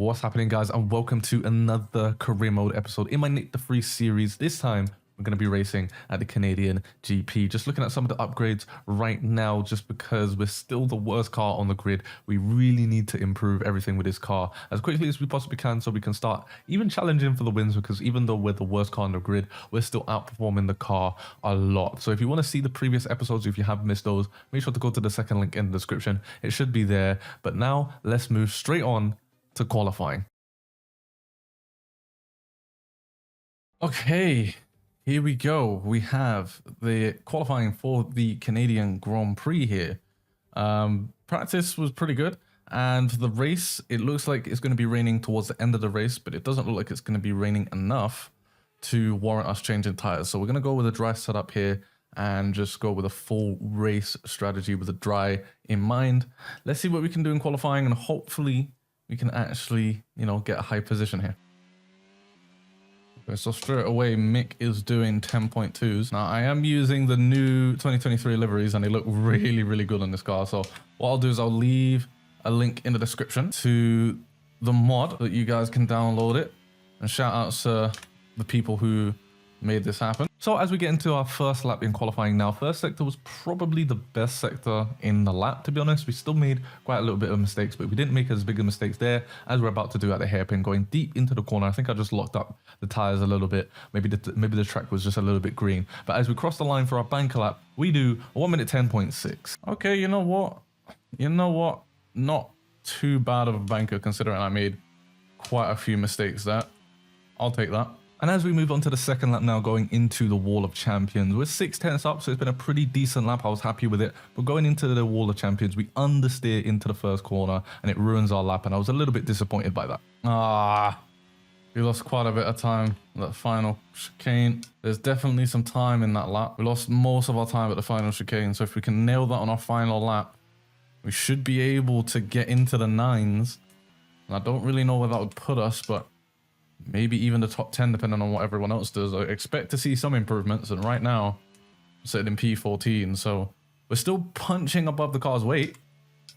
What's happening, guys, and welcome to another career mode episode in my Nick the Free series. This time we're going to be racing at the Canadian GP. Just looking at some of the upgrades right now, just because we're still the worst car on the grid. We really need to improve everything with this car as quickly as we possibly can, so we can start even challenging for the wins, because even though we're the worst car on the grid, we're still outperforming the car a lot. So if you want to see the previous episodes, if you have missed those, make sure to go to the second link in the description. It should be there. But now let's move straight on to qualifying. Okay, here we go. We have the qualifying for the Canadian Grand Prix here. Practice was pretty good, and the race, it looks like it's going to be raining towards the end of the race, but it doesn't look like it's going to be raining enough to warrant us changing tires. So we're going to go with a dry setup here and just go with a full race strategy with a dry in mind. Let's see what we can do in qualifying, and hopefully we can actually, get a high position here. Okay, so straight away, Mick is doing 10.2s. Now, I am using the new 2023 liveries, and they look really, really good on this car. So what I'll do is I'll leave a link in the description to the mod that you guys can download it. And shout out to the people who made this happen. So as we get into our first lap in qualifying now, first sector was probably the best sector in the lap, to be honest. We still made quite a little bit of mistakes, but we didn't make as big of mistakes there as we're about to do at the hairpin, going deep into the corner. I think I just locked up the tires a little bit. Maybe the track was just a little bit green. But as we cross the line for our banker lap, we do a 1 minute 10.6. Okay, you know what? Not too bad of a banker, considering I made quite a few mistakes there. I'll take that. And as we move on to the second lap now, going into the Wall of Champions, we're 6/10 up, so it's been a pretty decent lap. I was happy with it. But going into the Wall of Champions, we understeer into the first corner, and it ruins our lap, and I was a little bit disappointed by that. We lost quite a bit of time at that final chicane. There's definitely some time in that lap. We lost most of our time at the final chicane, so if we can nail that on our final lap, we should be able to get into the 9s. And I don't really know where that would put us, but maybe even the top 10, depending on what everyone else does. I expect to see some improvements, and right now I'm sitting in P14, so we're still punching above the car's weight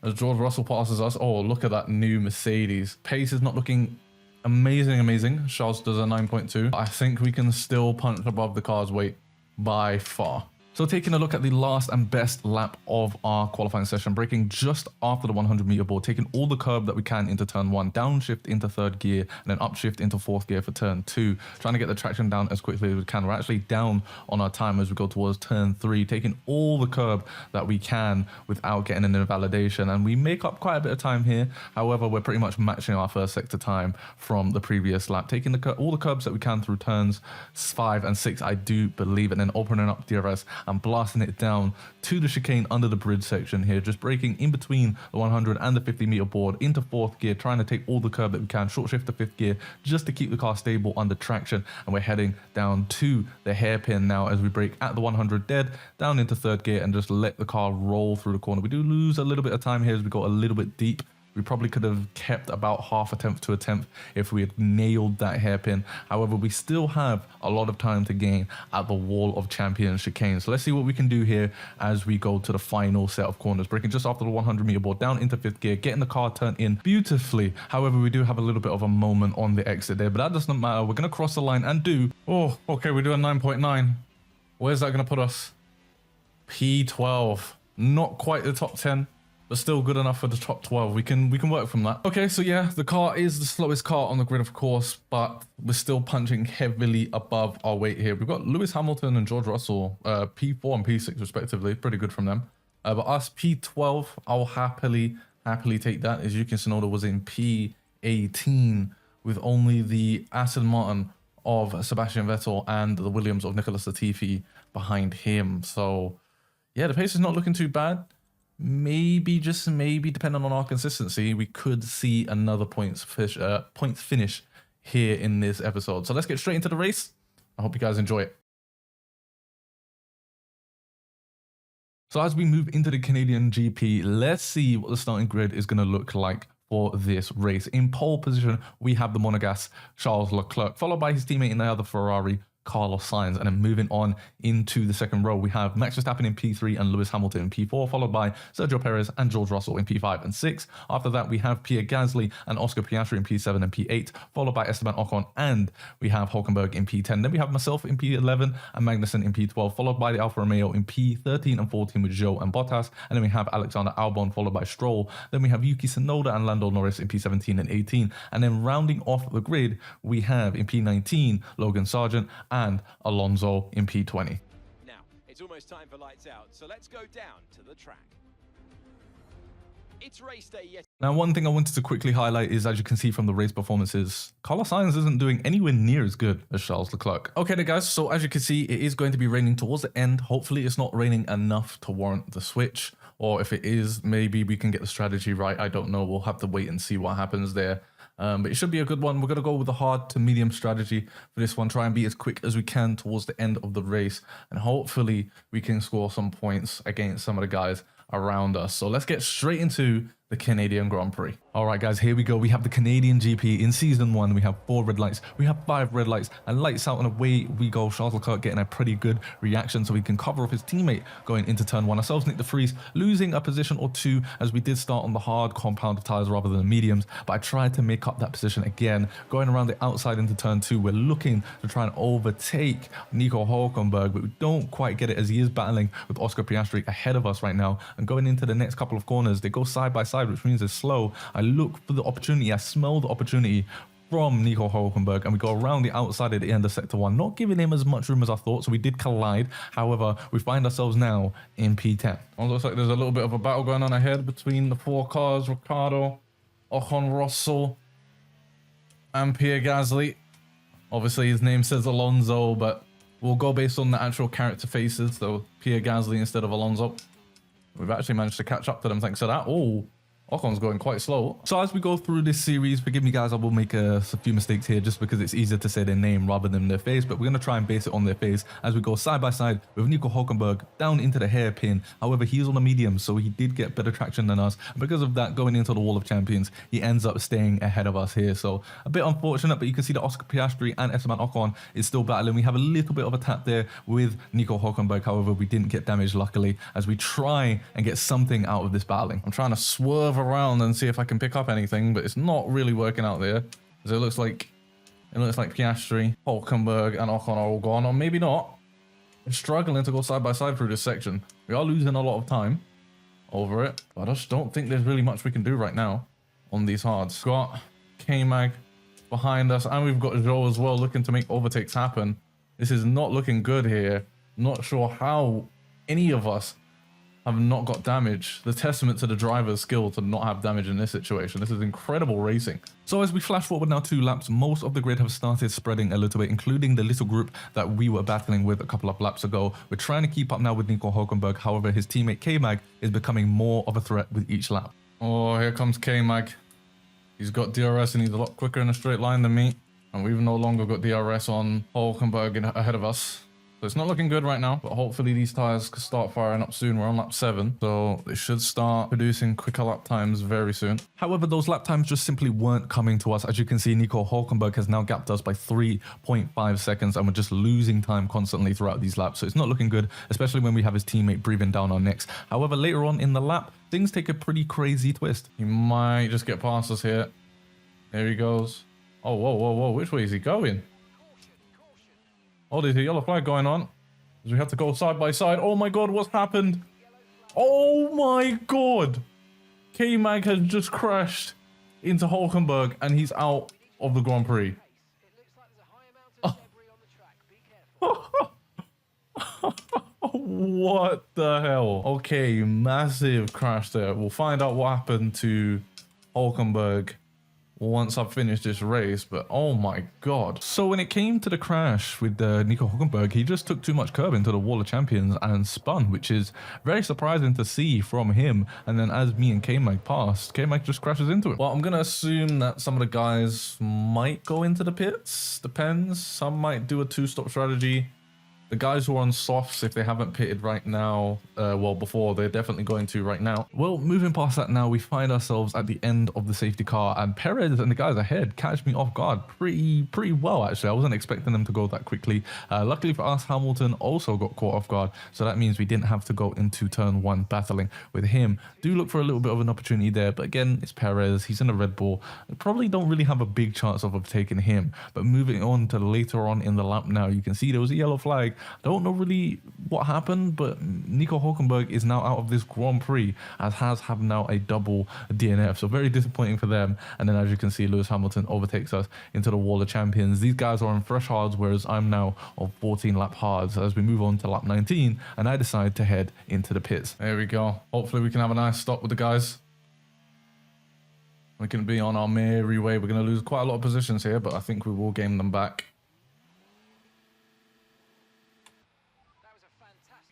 as George Russell passes us. Oh, look at that new Mercedes. Pace is not looking amazing. Charles does a 9.2. I think we can still punch above the car's weight by far. So taking a look at the last and best lap of our qualifying session, braking just after the 100-meter board, taking all the curb that we can into turn 1, downshift into 3rd gear, and then upshift into 4th gear for turn 2, trying to get the traction down as quickly as we can. We're actually down on our time as we go towards turn 3, taking all the curb that we can without getting an invalidation, and we make up quite a bit of time here. However, we're pretty much matching our first sector time from the previous lap, taking all the curbs that we can through turns 5 and 6, I do believe, and then opening up DRS and blasting it down to the chicane under the bridge section here, just braking in between the 100 and the 50-meter board into 4th gear, trying to take all the curb that we can, short shift to 5th gear just to keep the car stable under traction. And we're heading down to the hairpin now as we brake at the 100 dead, down into 3rd gear, and just let the car roll through the corner. We do lose a little bit of time here as we go a little bit deep. We probably could have kept about half a tenth to a tenth if we had nailed that hairpin. However, we still have a lot of time to gain at the Wall of Champions chicane. So let's see what we can do here as we go to the final set of corners. Braking just after the 100-meter board, down into 5th gear, getting the car turned in beautifully. However, we do have a little bit of a moment on the exit there, but that doesn't matter. We're going to cross the line and do... Oh, okay, we do a 9.9. Where's that going to put us? P12. Not quite the top 10. But still good enough for the top 12. We can work from that. Okay, so yeah, the car is the slowest car on the grid, of course, but we're still punching heavily above our weight here. We've got Lewis Hamilton and George Russell, P4 and P6 respectively. Pretty good from them. But us P12, I'll happily take that. As Yuki Tsunoda was in P18 with only the Aston Martin of Sebastian Vettel and the Williams of Nicholas Latifi behind him. So yeah, the pace is not looking too bad. Maybe, just maybe, depending on our consistency, we could see another points finish here in this episode. So let's get straight into the race. I hope you guys enjoy it. So as we move into the Canadian GP, let's see what the starting grid is going to look like for this race. In pole position, we have the Monegasque Charles Leclerc, followed by his teammate in the other Ferrari, Carlos Sainz. And then moving on into the second row, we have Max Verstappen in P3 and Lewis Hamilton in P4, followed by Sergio Perez and George Russell in P5 and 6. After that, we have Pierre Gasly and Oscar Piastri in P7 and P8, followed by Esteban Ocon, and we have Hülkenberg in P10. Then we have myself in P11 and Magnussen in P12, followed by the Alfa Romeo in P13 and 14 with Zhou and Bottas. And then we have Alexander Albon, followed by Stroll. Then we have Yuki Tsunoda and Lando Norris in P17 and 18. And then rounding off the grid, we have in P19 Logan Sargent and Alonso in P20. Now, it's almost time for lights out, so let's go down to the track. It's race day yet. Now, one thing I wanted to quickly highlight is, as you can see from the race performances, Carlos Sainz isn't doing anywhere near as good as Charles Leclerc. Okay, then guys, so as you can see, it is going to be raining towards the end. Hopefully it's not raining enough to warrant the switch, or if it is, maybe we can get the strategy right. I don't know. We'll have to wait and see what happens there. But it should be a good one. We're going to go with the hard to medium strategy for this one. Try and be as quick as we can towards the end of the race. And hopefully we can score some points against some of the guys around us. So let's get straight into the Canadian Grand Prix. All right, guys, here we go. We have the Canadian GP in season 1. We have 4 red lights. We have 5 red lights and lights out, and away we go. Charles Leclerc getting a pretty good reaction so he can cover off his teammate going into turn 1. Ourselves, Nick de Vries, losing a position or 2 as we did start on the hard compound tires rather than the mediums, but I tried to make up that position again. Going around the outside into turn 2, we're looking to try and overtake Nico Hülkenberg, but we don't quite get it as he is battling with Oscar Piastri ahead of us right now. And going into the next couple of corners, they go side by side, which means they're slow. I look for the opportunity, I smell the opportunity from Nico Hülkenberg, and we go around the outside at the end of sector 1, not giving him as much room as I thought, so we did collide. However, we find ourselves now in P10. It looks like there's a little bit of a battle going on ahead between the 4 cars, Ricciardo, Ocon, Russell, and Pierre Gasly. Obviously his name says Alonso, but we'll go based on the actual character faces, so Pierre Gasly instead of Alonso. We've actually managed to catch up to them thanks to that. Oh, Ocon's going quite slow. So as we go through this series, forgive me guys, I will make a few mistakes here just because it's easier to say their name rather than their face, but we're going to try and base it on their face as we go side by side with Nico Hülkenberg down into the hairpin. However, he's on a medium, so he did get better traction than us. And because of that, going into the Wall of Champions, he ends up staying ahead of us here. So a bit unfortunate, but you can see that Oscar Piastri and Esteban Ocon is still battling. We have a little bit of a tap there with Nico Hülkenberg. However, we didn't get damaged, luckily, as we try and get something out of this battling. I'm trying to swerve around and see if I can pick up anything, but it's not really working out there. As it looks like Piastri, Hülkenberg, and Ocon are all gone, or maybe not. We're struggling to go side by side through this section. We are losing a lot of time over it, but I just don't think there's really much we can do right now on these hards. We've got K-Mag behind us, and we've got Zhou as well looking to make overtakes happen. This is not looking good here. Not sure how any of us have not got damage. The testament to the driver's skill to not have damage in this situation. This is incredible racing. So as we flash forward now 2 laps, most of the grid have started spreading a little bit, including the little group that we were battling with a couple of laps ago. We're trying to keep up now with Nico Hülkenberg. However, his teammate K-Mag is becoming more of a threat with each lap. Oh, here comes K-Mag. He's got DRS and he's a lot quicker in a straight line than me. And we've no longer got DRS on Hülkenberg ahead of us. So it's not looking good right now, but hopefully these tires can start firing up soon. We're on lap 7, so they should start producing quicker lap times very soon. However, those lap times just simply weren't coming to us. As you can see, Nico Hülkenberg has now gapped us by 3.5 seconds, and we're just losing time constantly throughout these laps. So it's not looking good, especially when we have his teammate breathing down our necks. However, later on in the lap, things take a pretty crazy twist. He might just get past us here. There he goes. Oh, whoa, whoa, whoa. Which way is he going? Oh, there's a yellow flag going on. We have to go side by side. Oh my god, what's happened? Oh my god! K-Mag has just crashed into Hülkenberg and he's out of the Grand Prix. What the hell? Okay, massive crash there. We'll find out what happened to Hülkenberg once I've finished this race, but oh my god. So when it came to the crash with Nico Hülkenberg, he just took too much curb into the Wall of Champions and spun, which is very surprising to see from him. And then as me and K-Mag passed, K-Mag just crashes into it. Well, I'm gonna assume that some of the guys might go into the pits. Depends. Some might do a 2-stop strategy. The guys who are on softs, if they haven't pitted right now, well, before, they're definitely going to right now. Well, moving past that now, we find ourselves at the end of the safety car, and Perez and the guys ahead catch me off guard pretty well, actually. I wasn't expecting them to go that quickly. Luckily for us, Hamilton also got caught off guard, so that means we didn't have to go into turn 1 battling with him. Do look for a little bit of an opportunity there, but again, it's Perez. He's in a Red Bull. Probably don't really have a big chance of overtaking him. But moving on to later on in the lap now, you can see there was a yellow flag. Don't know really what happened, but Nico Hulkenberg is now out of this Grand Prix, as Haas have now a double DNF. So very disappointing for them. And then as you can see, Lewis Hamilton overtakes us into the wall of champions. These guys are on fresh hards, whereas I'm now on 14 lap hards as we move on to lap 19, and I decide to head into the pits. There we go. Hopefully we can have a nice stop with the guys. We can be on our merry way. We're going to lose quite a lot of positions here, but I think we will gain them back.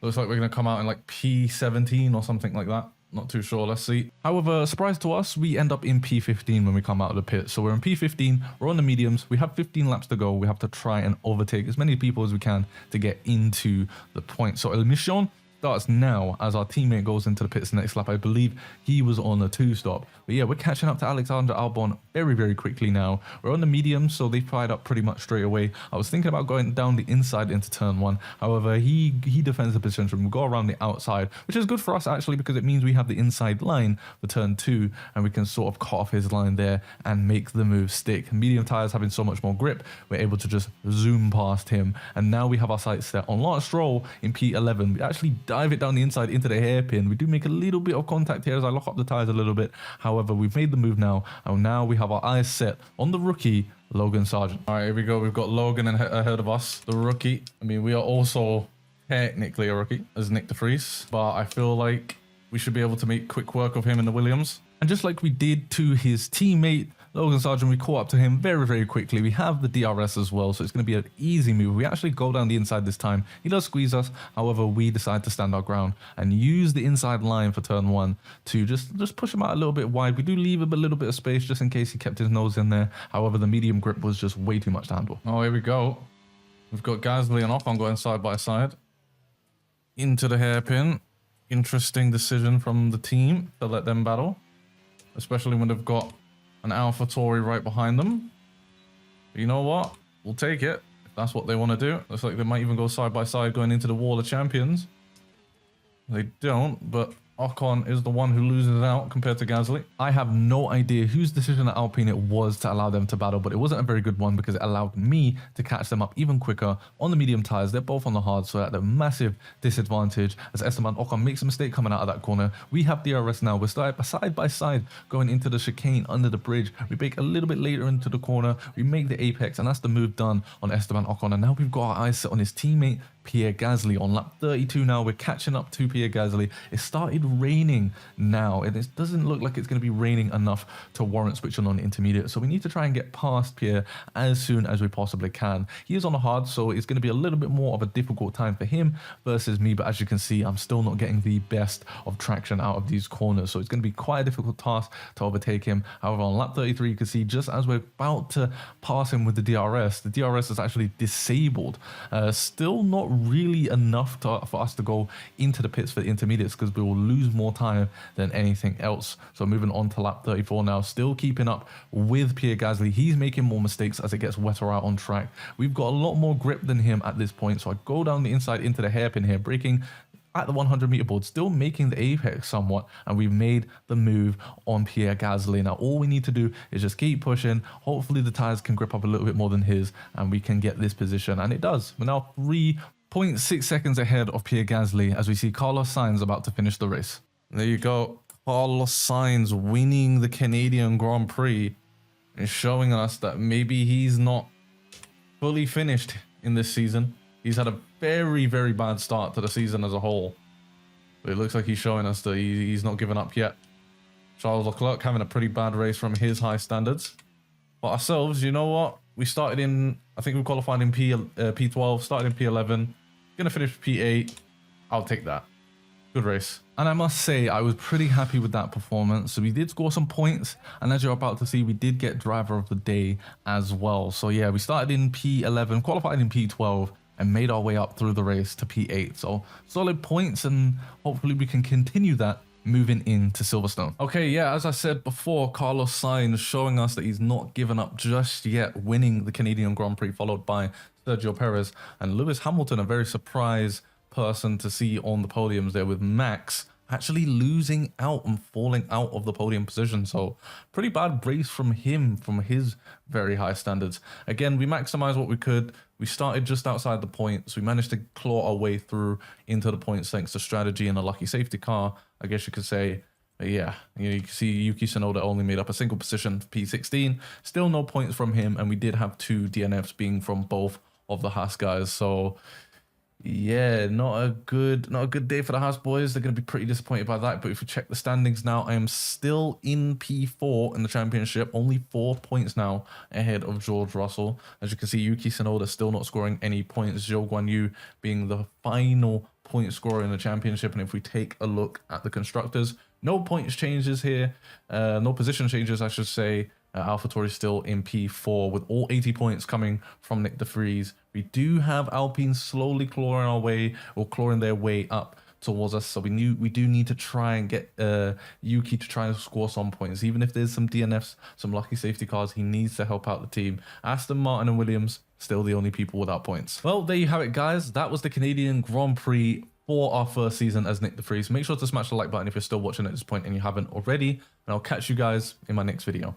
Looks like we're going to come out in like P17 or something like that. Not too sure. Let's see. However, surprise to us, we end up in P15 when we come out of the pit. So we're in P15. We're on the mediums. We have 15 laps to go. We have to try and overtake as many people as we can to get into the point. So El Mission starts now as our teammate goes into the pits next lap. I believe he was on a 2-stop. But yeah, we're catching up to Alexander Albon very quickly now. We're on the medium, so they fired up pretty much straight away. I was thinking about going down the inside into turn 1. However, he defends the position. We go around the outside, which is good for us actually, because it means we have the inside line for turn 2, and we can sort of cut off his line there and make the move stick. Medium tires having so much more grip, we're able to just zoom past him. And now we have our sights set on Lance Stroll in P11. We actually dive it down the inside into the hairpin. We do make a little bit of contact here as I lock up the tires a little bit. However, we've made the move now, and now we have our eyes set on the rookie, Logan Sargent. All right, here we go. We've got Logan ahead of us, the rookie. I mean, we are also technically a rookie as Nick de Vries, but I feel like we should be able to make quick work of him in the Williams. And just like we did to his teammate, Logan Sargent, we caught up to him very quickly. We have the DRS as well, so it's going to be an easy move. We actually go down the inside this time. He does squeeze us. However, we decide to stand our ground and use the inside line for turn 1 to just push him out a little bit wide. We do leave him a little bit of space just in case he kept his nose in there. However, the medium grip was just way too much to handle. Oh, here we go. We've got Gasly and Ocon going side by side into the hairpin. Interesting decision from the team to let them battle, especially when they've got an AlphaTauri right behind them. But you know what? We'll take it if that's what they want to do. Looks like they might even go side by side going into the wall of champions. They don't, but Ocon is the one who loses out compared to Gasly. I have no idea whose decision at Alpine it was to allow them to battle, but it wasn't a very good one because it allowed me to catch them up even quicker on the medium tires. They're both on the hard, so at a massive disadvantage as Esteban Ocon makes a mistake coming out of that corner. We have DRS now. We're side by side going into the chicane under the bridge. We break a little bit later into the corner. We make the apex, and that's the move done on Esteban Ocon. And now we've got our eyes set on his teammate, Pierre Gasly. On lap 32 now, we're catching up to Pierre Gasly. It started raining now, and it doesn't look like it's going to be raining enough to warrant switching on intermediate. So we need to try and get past Pierre as soon as we possibly can. He is on a hard, so it's going to be a little bit more of a difficult time for him versus me. But as you can see, I'm still not getting the best of traction out of these corners. So it's going to be quite a difficult task to overtake him. However, on lap 33, you can see just as we're about to pass him with the DRS is actually disabled. Still not really enough for us to go into the pits for the intermediates because we will lose more time than anything else. So moving on to lap 34 now, still keeping up with Pierre Gasly. He's making more mistakes as it gets wetter out on track. We've got a lot more grip than him at this point. So I go down the inside into the hairpin here, braking at the 100-meter board, still making the apex somewhat, and we've made the move on Pierre Gasly. Now all we need to do is just keep pushing. Hopefully the tires can grip up a little bit more than his, and we can get this position, and it does. We're now 3.6 seconds ahead of Pierre Gasly as we see Carlos Sainz about to finish the race. There you go. Carlos Sainz winning the Canadian Grand Prix and showing us that maybe he's not fully finished in this season. He's had a very bad start to the season as a whole. But it looks like he's showing us that he's not given up yet. Charles Leclerc having a pretty bad race from his high standards. But ourselves, you know what? We started in, I think we qualified in P12, started in P11. Gonna finish P8. I'll take that. Good race. And I must say, I was pretty happy with that performance. So we did score some points. And as you're about to see, we did get driver of the day as well. So yeah, we started in P11, qualified in P12. and made our way up through the race to P8. So solid points, and hopefully we can continue that moving into Silverstone. Okay, yeah, as I said before, Carlos Sainz showing us that he's not given up just yet, winning the Canadian Grand Prix, followed by Sergio Perez and Lewis Hamilton, a very surprise person to see on the podiums there, with Max actually losing out and falling out of the podium position. So pretty bad race from him, from his very high standards. Again, we maximized what we could. We started just outside the points. We managed to claw our way through into the points thanks to strategy and a lucky safety car, I guess you could say. But yeah, you can see Yuki Tsunoda only made up a single position for P16. Still no points from him, and we did have 2 DNFs being from both of the Haas guys. So yeah, not a good day for the Haas boys. They're going to be pretty disappointed by that. But if we check the standings now, I am still in P4 in the championship, only 4 points now ahead of George Russell. As you can see, Yuki Tsunoda still not scoring any points, Zhou Guanyu being the final point scorer in the championship. And if we take a look at the constructors, no points changes here, no position changes, I should say. AlphaTauri still in P4 with all 80 points coming from Nick de Vries. We do have Alpine slowly clawing their way up towards us. So we do need to try and get Yuki to try and score some points. Even if there's some DNFs, some lucky safety cars, he needs to help out the team. Aston Martin and Williams, still the only people without points. Well, there you have it, guys. That was the Canadian Grand Prix for our first season as Nick de Vries. Make sure to smash the like button if you're still watching at this point and you haven't already. And I'll catch you guys in my next video.